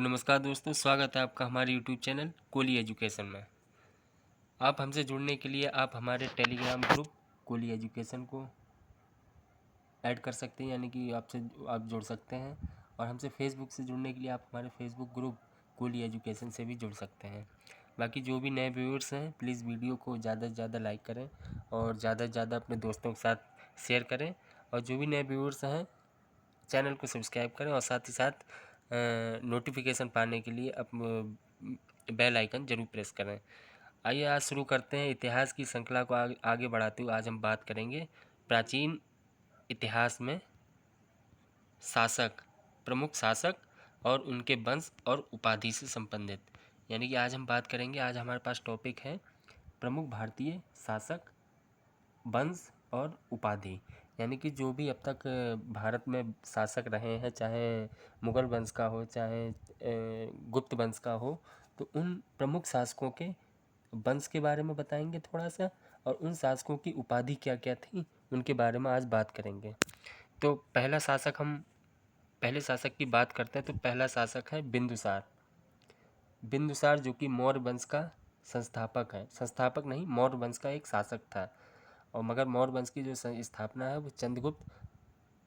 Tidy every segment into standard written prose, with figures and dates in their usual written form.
नमस्कार दोस्तों, स्वागत है आपका हमारे यूट्यूब चैनल कोली एजुकेशन में। आप हमसे जुड़ने के लिए आप हमारे टेलीग्राम ग्रुप कोली एजुकेशन को ऐड कर सकते हैं, यानी कि आपसे आप जुड़ सकते हैं। और हमसे फेसबुक से जुड़ने के लिए आप हमारे फेसबुक ग्रुप कोली एजुकेशन से भी जुड़ सकते हैं। बाकी जो भी नए व्यूअर्स हैं, प्लीज़ वीडियो को ज़्यादा से ज़्यादा लाइक करें और ज़्यादा से ज़्यादा अपने दोस्तों के साथ शेयर करें। और जो भी नए व्यूअर्स हैं, चैनल को सब्सक्राइब करें और साथ ही साथ नोटिफिकेशन पाने के लिए बेल आइकन जरूर प्रेस करें। आइए आज शुरू करते हैं। इतिहास की श्रृंखला को आगे बढ़ाते हुए आज हम बात करेंगे प्राचीन इतिहास में शासक, प्रमुख शासक और उनके वंश और उपाधि से संबंधित। यानी कि आज हम बात करेंगे, आज हमारे पास टॉपिक है प्रमुख भारतीय शासक, वंश और उपाधि। यानी कि जो भी अब तक भारत में शासक रहे हैं, चाहे मुगल वंश का हो, चाहे गुप्त वंश का हो, तो उन प्रमुख शासकों के वंश के बारे में बताएंगे थोड़ा सा, और उन शासकों की उपाधि क्या क्या थी उनके बारे में आज बात करेंगे। तो पहले शासक की बात करते हैं। तो पहला शासक है बिंदुसार। बिंदुसार जो कि मौर्य वंश का संस्थापक है, संस्थापक नहीं, मौर्य वंश का एक शासक था। और मगर मौर्य वंश की जो स्थापना है वो चंद्रगुप्त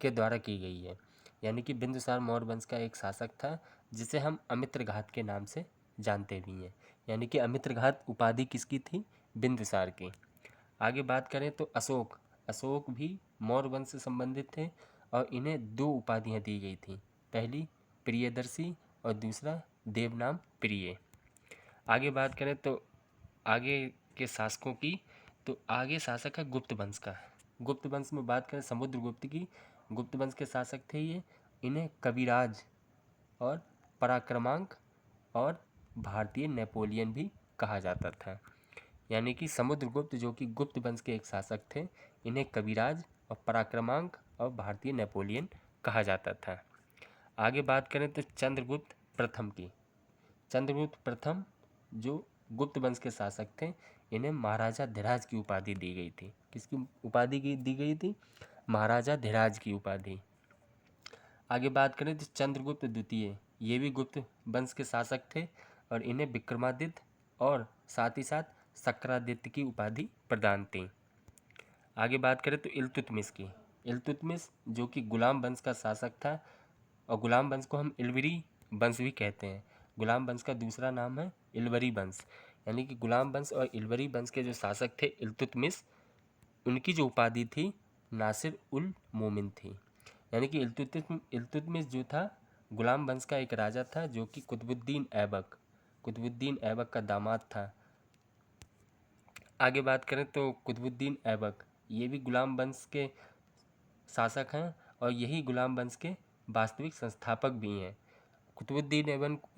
के द्वारा की गई है। यानी कि बिंदुसार मौर्य वंश का एक शासक था, जिसे हम अमित्रघात के नाम से जानते भी हैं। यानी कि अमित्रघात उपाधि किसकी थी? बिंदुसार की। आगे बात करें तो अशोक। अशोक भी मौर्य वंश से संबंधित थे और इन्हें दो उपाधियां दी गई थी, पहली प्रियदर्शी और दूसरा देवनाम प्रिय। आगे बात करें तो आगे के शासकों की, तो आगे शासक है गुप्त वंश का। गुप्त वंश में बात करें समुद्रगुप्त की, गुप्त वंश के शासक थे ये। इन्हें कविराज और पराक्रमांक और भारतीय नेपोलियन भी कहा जाता था। यानी कि समुद्रगुप्त जो कि गुप्त वंश के एक शासक थे, इन्हें कविराज और पराक्रमांक और भारतीय नेपोलियन कहा जाता था। आगे बात करें तो चंद्रगुप्त प्रथम की। चंद्रगुप्त प्रथम जो गुप्त वंश के शासक थे, इन्हें महाराजा धीराज की उपाधि दी गई थी। किसकी उपाधि की दी गई थी? महाराजा धीराज की उपाधि। आगे बात करें तो चंद्रगुप्त द्वितीय, ये भी गुप्त वंश के शासक थे और इन्हें विक्रमादित्य और साथ ही साथ सक्रादित्य की उपाधि प्रदान थी। आगे बात करें तो इल्तुतमिश की। इल्तुतमिश जो कि गुलाम वंश का शासक था, और गुलाम वंश को हम इल्वरी वंश भी कहते हैं। गुलाम वंश का दूसरा नाम है इल्वरी वंश। यानी कि गुलाम वंश और इल्वरी वंश के जो शासक थे इल्तुतमिश, उनकी जो उपाधि थी नासिर उल मोमिन थी। यानी कि इल्तुतमिश जो था गुलाम वंश का एक राजा था, जो कि कुतुबुद्दीन ऐबक का दामाद था। आगे बात करें तो कुतुबुद्दीन ऐबक, ये भी गुलाम वंश के शासक हैं और यही गुलाम वंश के वास्तविक संस्थापक भी हैं। कुतुबुद्दीन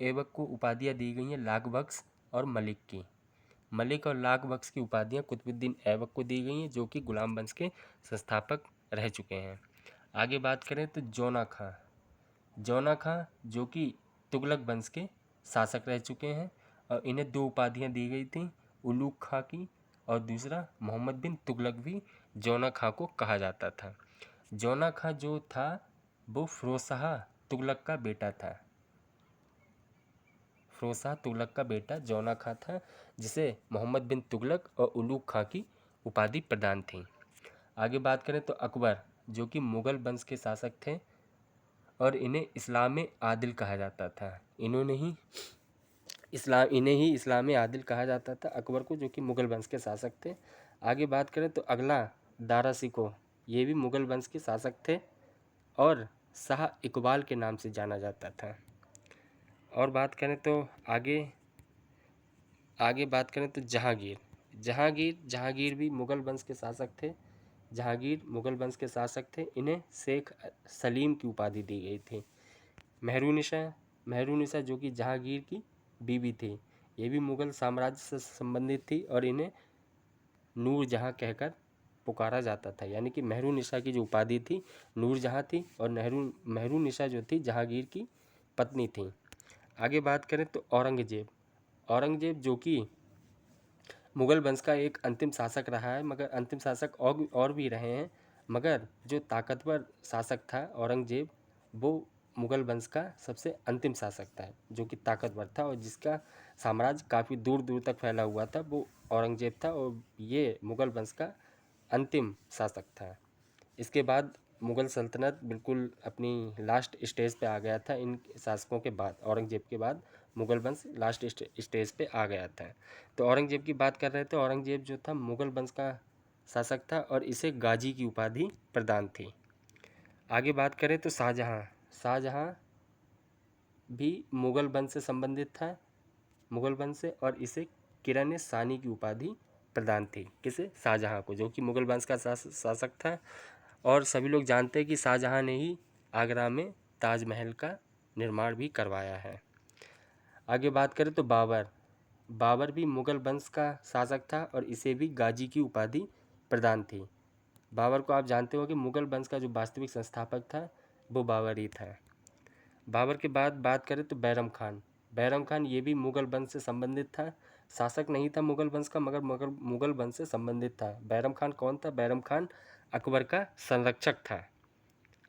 ऐबक को उपाधियाँ दी गई हैं लाख बख्श और मलिक की। मलिक और लाख बख्श की उपाधियाँ कुतुबुद्दीन ऐबक को दी गई हैं, जो कि गुलाम वंश के संस्थापक रह चुके हैं। आगे बात करें तो जौना खां। जौना खां जो कि तुगलक वंश के शासक रह चुके हैं और इन्हें दो उपाधियाँ दी गई थी, उलूग खां की और दूसरा मोहम्मद बिन तुगलक भी जौना खां को कहा जाता था। जौना खां जो था वो फिरोजशाह तुगलक का बेटा था। फिरोजशाह तुगलक का बेटा जौना खां था, जिसे मोहम्मद बिन तुगलक और उलूग खां की उपाधि प्रदान थी। आगे बात करें तो अकबर जो कि मुगल वंश के शासक थे और इन्हें इस्लाम आदिल कहा जाता था। इन्हें ही इस्लाम आदिल कहा जाता था अकबर को, जो कि मुगल वंश के शासक थे। आगे बात करें तो अगला दारा सिकोह, ये भी मुगल वंश के शासक थे और शाह इकबाल के नाम से जाना जाता था। और बात करें तो आगे बात करें तो जहांगीर भी मुगल वंश के शासक थे। जहांगीर मुगल वंश के शासक थे, इन्हें शेख सलीम की उपाधि दी गई थी। मेहरुनिसा जो कि जहांगीर की बीवी थी, ये भी मुगल साम्राज्य से संबंधित थी और इन्हें नूर जहां कहकर पुकारा जाता था। यानी कि मेहरुनिसा की जो उपाधि थी नूर जहां थी और मेहरुनिसा जो थी जहांगीर की पत्नी थी। आगे बात करें तो औरंगजेब जो कि मुगल वंश का एक अंतिम शासक रहा है, मगर अंतिम शासक और भी रहे हैं, मगर जो ताकतवर शासक था औरंगजेब, वो मुगल वंश का सबसे अंतिम शासक था, जो कि ताकतवर था और जिसका साम्राज्य काफ़ी दूर दूर तक फैला हुआ था, वो औरंगजेब था। और ये मुगल वंश का अंतिम शासक था। इसके बाद मुग़ल सल्तनत बिल्कुल अपनी लास्ट स्टेज पे आ गया था। इन शासकों के बाद, औरंगजेब के बाद मुग़ल वंश लास्ट स्टेज पे आ गया था। तो औरंगजेब की बात कर रहे थे। औरंगजेब जो था मुग़ल वंश का शासक था और इसे गाजी की उपाधि प्रदान थी। आगे बात करें तो शाहजहाँ। शाहजहाँ भी मुग़ल वंश से संबंधित था, मुग़ल वंश से, और इसे किरण सानी की उपाधि प्रदान थी। किसे? शाहजहाँ को, जो कि मुग़ल वंश का शासक था। और सभी लोग जानते हैं कि शाहजहाँ ने ही आगरा में ताजमहल का निर्माण भी करवाया है। आगे बात करें तो बाबर। बाबर भी मुग़ल वंश का शासक था और इसे भी गाजी की उपाधि प्रदान थी। बाबर को आप जानते हो कि मुग़ल वंश का जो वास्तविक संस्थापक था वो बाबर ही था। बाबर के बाद बात करें तो बैरम खान। बैरम खान ये भी मुग़ल वंश से संबंधित था। शासक नहीं था मुग़ल वंश का, मगर मुग़ल वंश से संबंधित था। बैरम खान कौन था? बैरम खान अकबर का संरक्षक था।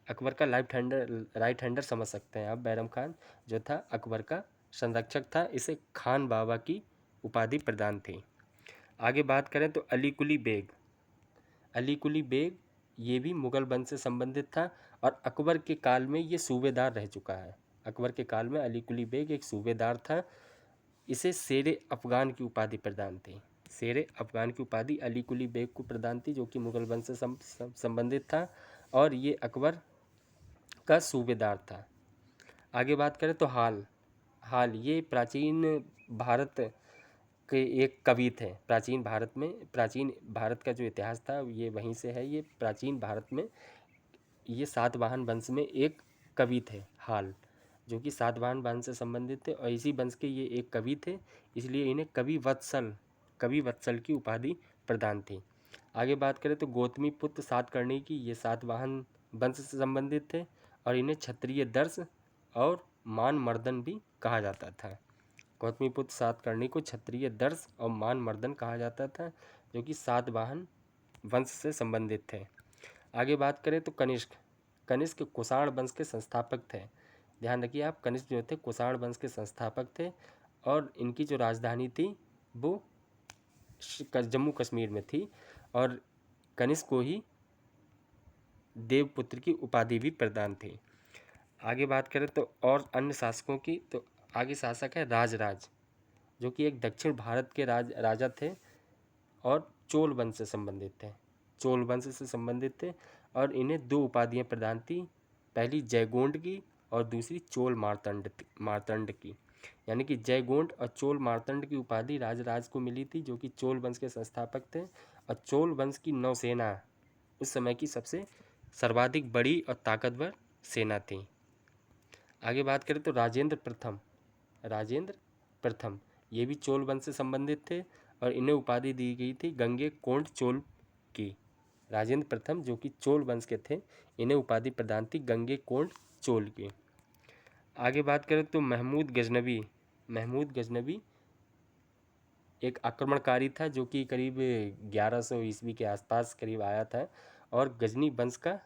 अकबर का राइट हैंडर समझ सकते हैं आप। बैरम खान जो था अकबर का संरक्षक था। इसे खान बाबा की उपाधि प्रदान थी। आगे बात करें तो अली कुली बेग। अली कुली बेग ये भी मुग़ल वंश से संबंधित था और अकबर के काल में ये सूबेदार रह चुका है। अकबर के काल में अली कुली बेग एक सूबेदार था। इसे शेरे अफ़गान की उपाधि प्रदान थी। शेरे अफ़गान की उपाधि अली कुली बेग को प्रदान थी, जो कि मुग़ल वंश से संबंधित था और ये अकबर का सूबेदार था। आगे बात करें तो हाल ये प्राचीन भारत के एक कवि थे। प्राचीन भारत का जो इतिहास था ये वहीं से है। ये प्राचीन भारत में ये सातवाहन वंश में एक कवि थे हाल, जो कि सातवाहन वंश से संबंधित थे और इसी वंश के ये एक कवि थे, इसलिए इन्हें कवि वत्सल की उपाधि प्रदान थी। आगे बात करें तो गौतमी पुत्र सातकर्णी की, ये सातवाहन वंश से संबंधित थे और इन्हें क्षत्रिय दर्श और मान मर्दन भी कहा जाता था। गौतमीपुत्र सातकर्णी को क्षत्रिय दर्श और मान मर्दन कहा जाता था, जो कि सातवाहन वंश से संबंधित थे। आगे बात करें तो कनिष्क। कनिष्क कुषाण वंश के संस्थापक थे। ध्यान रखिए आप, कनिष्क जो थे कुषाण वंश के संस्थापक थे और इनकी जो राजधानी थी वो जम्मू कश्मीर में थी और कनिष्क को ही देवपुत्र की उपाधि भी प्रदान थी। आगे बात करें तो और अन्य शासकों की, तो आगे शासक है राजराज, जो कि एक दक्षिण भारत के राजा थे और चोल वंश से संबंधित थे। चोल वंश से संबंधित थे और इन्हें दो उपाधियां प्रदान थी, पहली जयगोंड की और दूसरी चोल मार्तंड की। यानी कि जयगोंड और चोल मार्तंड की उपाधि राजराज को मिली थी, जो कि चोल वंश के संस्थापक थे। और चोल वंश की नौसेना उस समय की सबसे सर्वाधिक बड़ी और ताकतवर सेना थी। आगे बात करें तो राजेंद्र प्रथम ये भी चोल वंश से संबंधित थे और इन्हें उपाधि दी गई थी गंगे कोंड चोल की। राजेंद्र प्रथम जो कि चोल वंश के थे, इन्हें उपाधि प्रदान थी गंगे कोंड चोल की। आगे बात करें तो महमूद गजनवी एक आक्रमणकारी था, जो कि करीब 1100 ईस्वी के आसपास करीब आया था और गजनी वंश का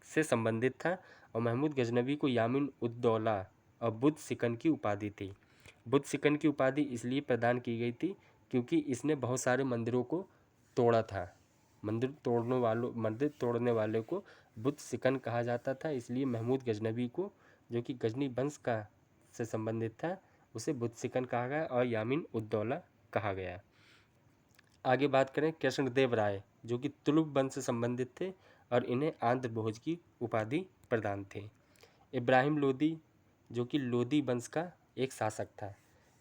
से संबंधित था। और महमूद गजनवी को यामिन उद्दौला और बुद्ध सिकन की उपाधि थी। बुद्ध सिकन की उपाधि इसलिए प्रदान की गई थी क्योंकि इसने बहुत सारे मंदिरों को तोड़ा था। मंदिर तोड़ने वाले को बुद्ध सिकन कहा जाता था, इसलिए महमूद गजनवी को, जो कि गजनी वंश का से संबंधित था, उसे बुद्ध सिकन कहा गया और यामिन उद्दौला कहा गया। आगे बात करें कृष्णदेव राय, जो कि तुलुक वंश से संबंधित थे और इन्हें आंध्र भोज की उपाधि प्रदान थे। इब्राहिम लोदी, जो कि लोदी वंश का एक शासक था।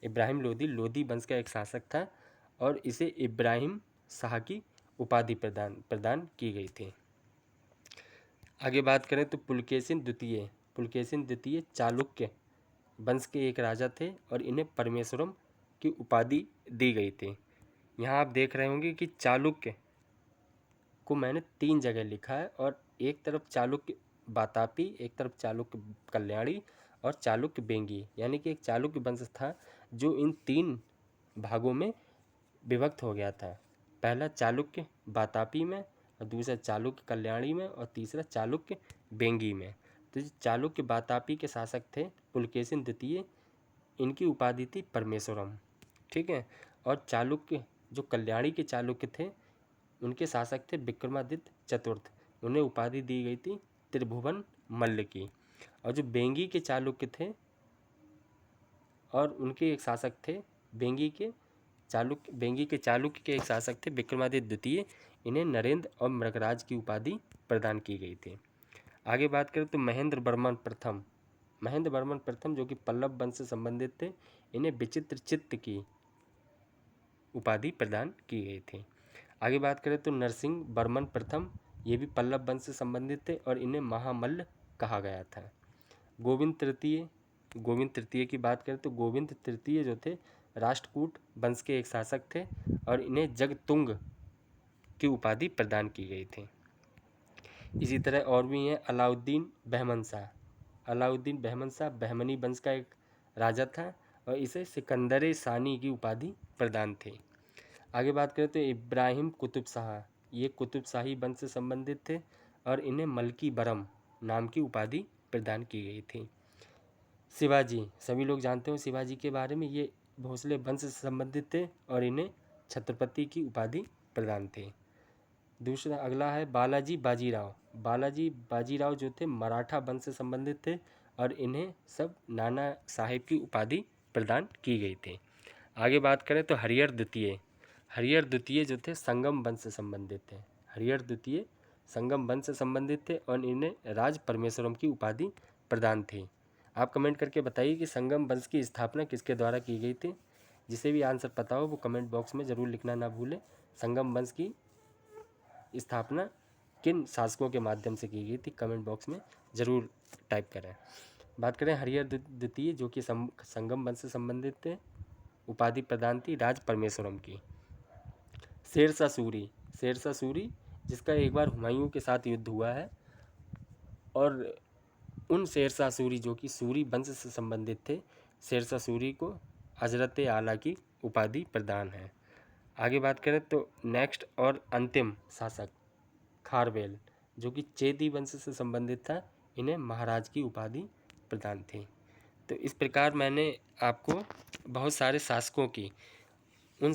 इब्राहिम लोदी लोदी वंश का एक शासक था और इसे इब्राहिम शाह की उपाधि प्रदान की गई थी। आगे बात करें तो पुलकेशिन द्वितीय चालुक्य वंश के एक राजा थे और इन्हें परमेश्वरम की उपाधि दी गई थी। यहाँ आप देख रहे होंगे कि चालुक्य को मैंने 3 जगह लिखा है और एक तरफ चालुक्य वातापी, एक तरफ चालुक्य कल्याणी और चालुक्य बेंगी, यानी कि एक चालुक्य वंश था जो इन 3 भागों में विभक्त हो गया था। पहला चालुक्य वातापी में और दूसरा चालुक्य कल्याणी में और तीसरा चालुक्य बेंगी में। तो जो चालुक्य वातापी के शासक थे पुलकेशिन द्वितीय, इनकी उपाधि थी परमेश्वरम। ठीक है। और चालुक्य जो कल्याणी के चालुक्य थे उनके शासक थे विक्रमादित्य चतुर्थ, उन्हें उपाधि दी गई थी त्रिभुवन मल्ल की। और जो बेंगी के चालुक्य थे और उनके एक शासक थे बेंगी के चालुक्य के एक शासक थे विक्रमादित्य द्वितीय, इन्हें नरेंद्र और मृगराज की उपाधि प्रदान की गई थी। आगे बात करें तो महेंद्र वर्मन प्रथम जो कि पल्लव वंश से संबंधित थे, इन्हें विचित्र चित्त की उपाधि प्रदान की गई थी। आगे बात करें तो नरसिंह वर्मन प्रथम, ये भी पल्लव वंश से संबंधित थे और इन्हें महामल्ल कहा गया था। गोविंद तृतीय की बात करें तो गोविंद तृतीय जो थे राष्ट्रकूट वंश के एक शासक थे और इन्हें जगतुंग की उपाधि प्रदान की गई थी। इसी तरह और भी हैं अलाउद्दीन बहमन शाह बहमनी वंश का एक राजा था और इसे सिकंदर सानी की उपाधि प्रदान थी। आगे बात करें तो इब्राहिम कुतुब शाह, ये कुतुब शाही वंश से संबंधित थे और इन्हें मलकी बरम नाम की उपाधि प्रदान की गई थी। शिवाजी, सभी लोग जानते हो शिवाजी के बारे में, ये भोसले वंश से संबंधित थे और इन्हें छत्रपति की उपाधि प्रदान थी। दूसरा अगला है बालाजी बाजीराव जो थे मराठा वंश से संबंधित थे और इन्हें सब नाना साहेब की उपाधि प्रदान की गई थी। आगे बात करें तो हरिहर द्वितीय जो थे संगम वंश से संबंधित थे और इन्हें राज परमेश्वरम की उपाधि प्रदान थी। आप कमेंट करके बताइए कि संगम वंश की स्थापना किसके द्वारा की गई थी। जिसे भी आंसर पता हो वो कमेंट बॉक्स में ज़रूर लिखना ना भूलें। संगम वंश की स्थापना किन शासकों के माध्यम से की गई थी, कमेंट बॉक्स में ज़रूर टाइप करें। बात करें हरिहर द्वितीय जो कि संगम वंश से संबंधित थे, उपाधि प्रदान थी राज परमेश्वरम की। शेरशाह सूरी जिसका एक बार हुमायूं के साथ युद्ध हुआ है और उन शेरशाह सूरी जो कि सूरी वंश से संबंधित थे, शेरशाह सूरी को हजरत आला की उपाधि प्रदान है। आगे बात करें तो नेक्स्ट और अंतिम शासक खारवेल जो कि चेदी वंश से संबंधित था, इन्हें महाराज की उपाधि प्रदान थी। तो इस प्रकार मैंने आपको बहुत सारे शासकों की वो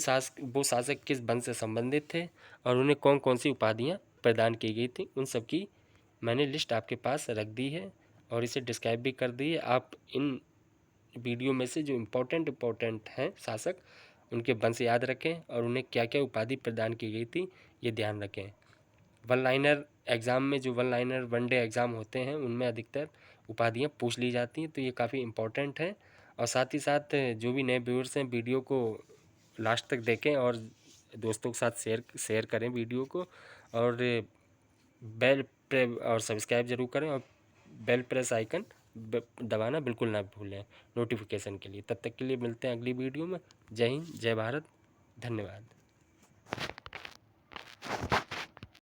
शासक किस वंश से संबंधित थे और उन्हें कौन कौन सी उपाधियाँ प्रदान की गई थी, उन सब की मैंने लिस्ट आपके पास रख दी है और इसे डिस्क्राइब भी कर दी है। आप इन वीडियो में से जो इम्पोर्टेंट हैं शासक, उनके वंश याद रखें और उन्हें क्या क्या उपाधि प्रदान की गई थी ये ध्यान रखें। वन लाइनर एग्ज़ाम में जो वन डे एग्ज़ाम होते हैं उनमें अधिकतर उपाधियाँ पूछ ली जाती हैं, तो ये काफ़ी इम्पोर्टेंट है। और साथ ही साथ जो भी नए व्यूअर्स हैं वीडियो को लास्ट तक देखें और दोस्तों के साथ शेयर करें वीडियो को और बेल और सब्सक्राइब जरूर करें और बेल प्रेस आइकन दबाना बिल्कुल ना भूलें नोटिफिकेशन के लिए। तब तक के लिए मिलते हैं अगली वीडियो में। जय हिंद, जय भारत, धन्यवाद।